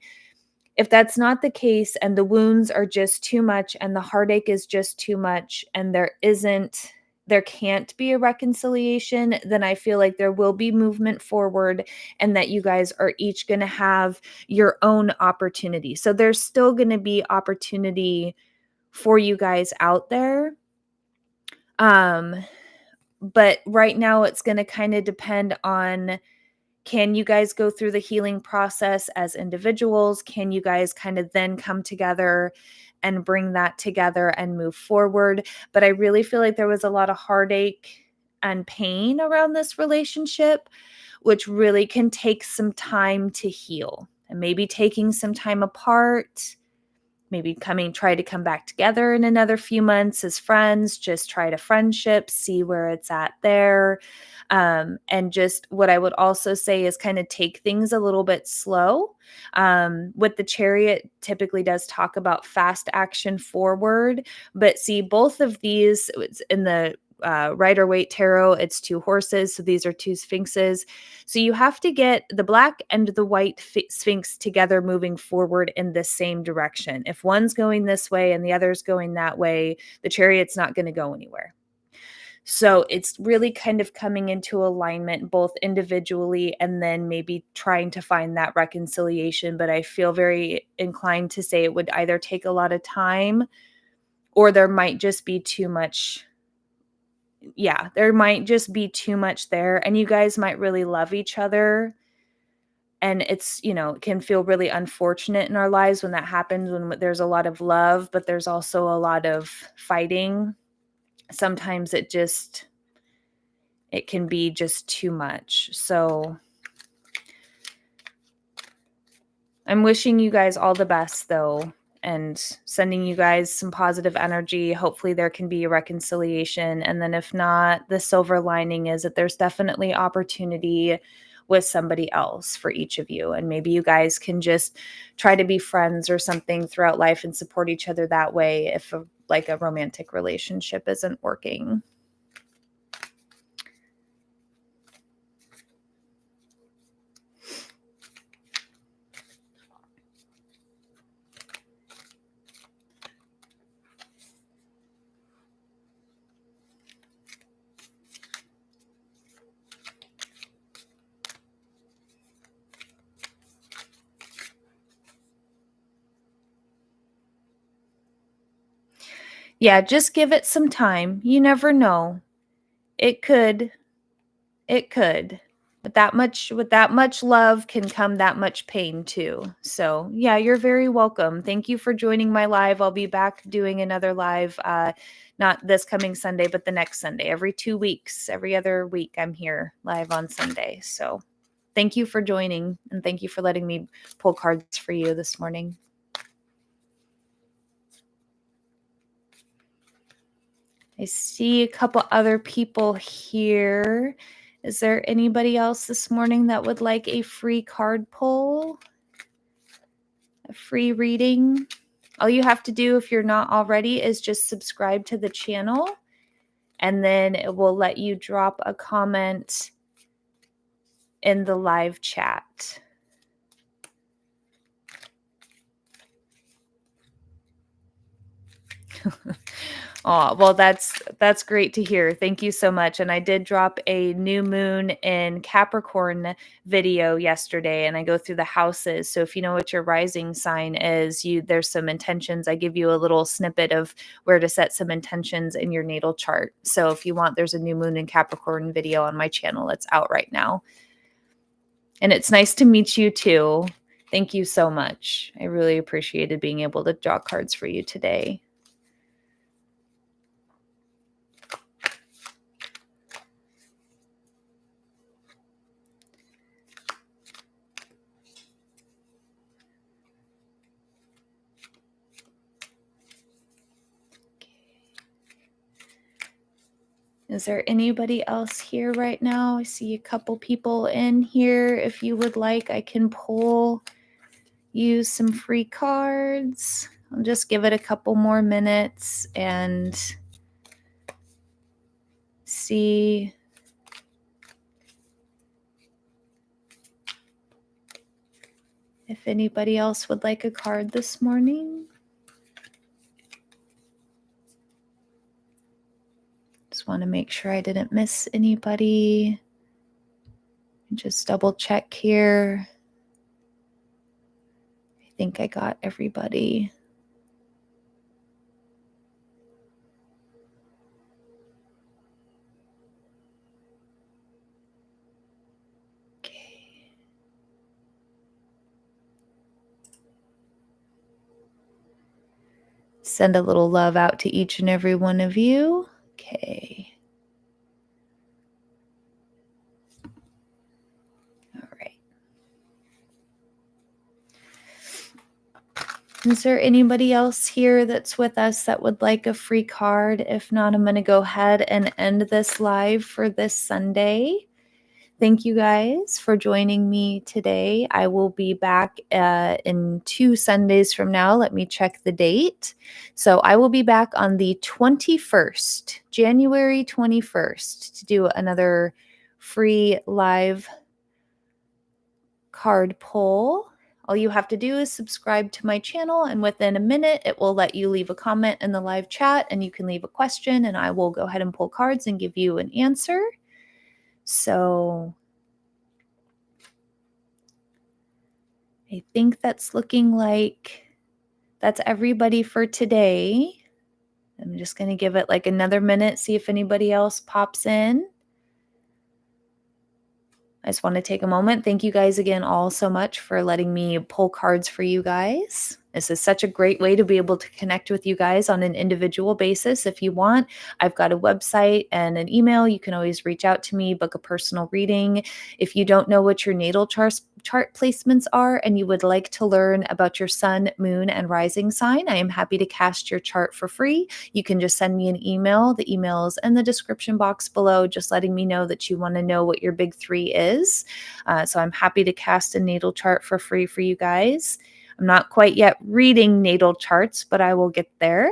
If that's not the case and the wounds are just too much and the heartache is just too much and there can't be a reconciliation, then I feel like there will be movement forward and that you guys are each going to have your own opportunity. So there's still going to be opportunity for you guys out there. But right now it's going to kind of depend on, can you guys go through the healing process as individuals? Can you guys kind of then come together and bring that together and move forward? But I really feel like there was a lot of heartache and pain around this relationship, which really can take some time to heal. And maybe taking some time apart, maybe try to come back together in another few months as friends, just try to friendship, see where it's at there. And just what I would also say is kind of take things a little bit slow. With the Chariot typically does talk about fast action forward, but see both of these in the Rider-Waite Tarot, it's two horses. So these are two sphinxes. So you have to get the black and the white sphinx together moving forward in the same direction. If one's going this way and the other's going that way, the Chariot's not going to go anywhere. So it's really kind of coming into alignment both individually and then maybe trying to find that reconciliation. But I feel very inclined to say it would either take a lot of time or there might just be too much. Yeah, there might just be too much there. And you guys might really love each other. And it's, it can feel really unfortunate in our lives when that happens, when there's a lot of love, but there's also a lot of fighting. Sometimes it can be just too much. So I'm wishing you guys all the best though, and sending you guys some positive energy. Hopefully there can be a reconciliation. And then if not, the silver lining is that there's definitely opportunity with somebody else for each of you. And maybe you guys can just try to be friends or something throughout life and support each other that way if a romantic relationship isn't working. Yeah, just give it some time. You never know. It could. It could. with that much love can come that much pain too. So yeah, you're very welcome. Thank you for joining my live. I'll be back doing another live, not this coming Sunday, but the next Sunday. Every 2 weeks, every other week, I'm here live on Sunday. So thank you for joining, and thank you for letting me pull cards for you this morning. I see a couple other people here. Is there anybody else this morning that would like a free card pull? A free reading? All you have to do if you're not already is just subscribe to the channel, and then it will let you drop a comment in the live chat. Oh, well, that's great to hear. Thank you so much. And I did drop a new moon in Capricorn video yesterday, and I go through the houses. So if you know what your rising sign is, there's some intentions. I give you a little snippet of where to set some intentions in your natal chart. So if you want, there's a new moon in Capricorn video on my channel. It's out right now. And it's nice to meet you too. Thank you so much. I really appreciated being able to draw cards for you today. Is there anybody else here right now? I see a couple people in here. If you would like, I can pull you some free cards. I'll just give it a couple more minutes and see if anybody else would like a card this morning. Just want to make sure I didn't miss anybody. Just double check here. I think I got everybody. Okay. Send a little love out to each and every one of you. Okay. All right. Is there anybody else here that's with us that would like a free card? If not, I'm going to go ahead and end this live for this Sunday. Thank you guys for joining me today. I will be back in 2 Sundays from now. Let me check the date. So I will be back on the 21st, January 21st, to do another free live card pull. All you have to do is subscribe to my channel, and within a minute, it will let you leave a comment in the live chat, and you can leave a question, and I will go ahead and pull cards and give you an answer. So I think that's looking like that's everybody for today. I'm just going to give it like another minute, see if anybody else pops in. I just want to take a moment. Thank you guys again all so much for letting me pull cards for you guys. This is such a great way to be able to connect with you guys on an individual basis. If you want, I've got a website and an email. You can always reach out to me, book a personal reading. If you don't know what your natal chart placements are and you would like to learn about your sun, moon, and rising sign, I am happy to cast your chart for free. You can just send me an email. The email is in the description box below, just letting me know that you want to know what your big 3 is. So I'm happy to cast a natal chart for free for you guys. I'm not quite yet reading natal charts, but I will get there.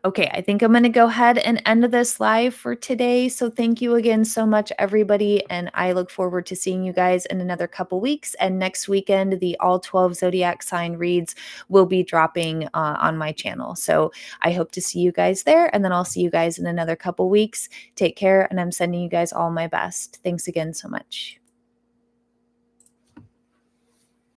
Okay, I think I'm going to go ahead and end this live for today. So thank you again so much, everybody. And I look forward to seeing you guys in another couple weeks. And next weekend, the all 12 zodiac sign reads will be dropping on my channel. So I hope to see you guys there. And then I'll see you guys in another couple weeks. Take care. And I'm sending you guys all my best. Thanks again so much.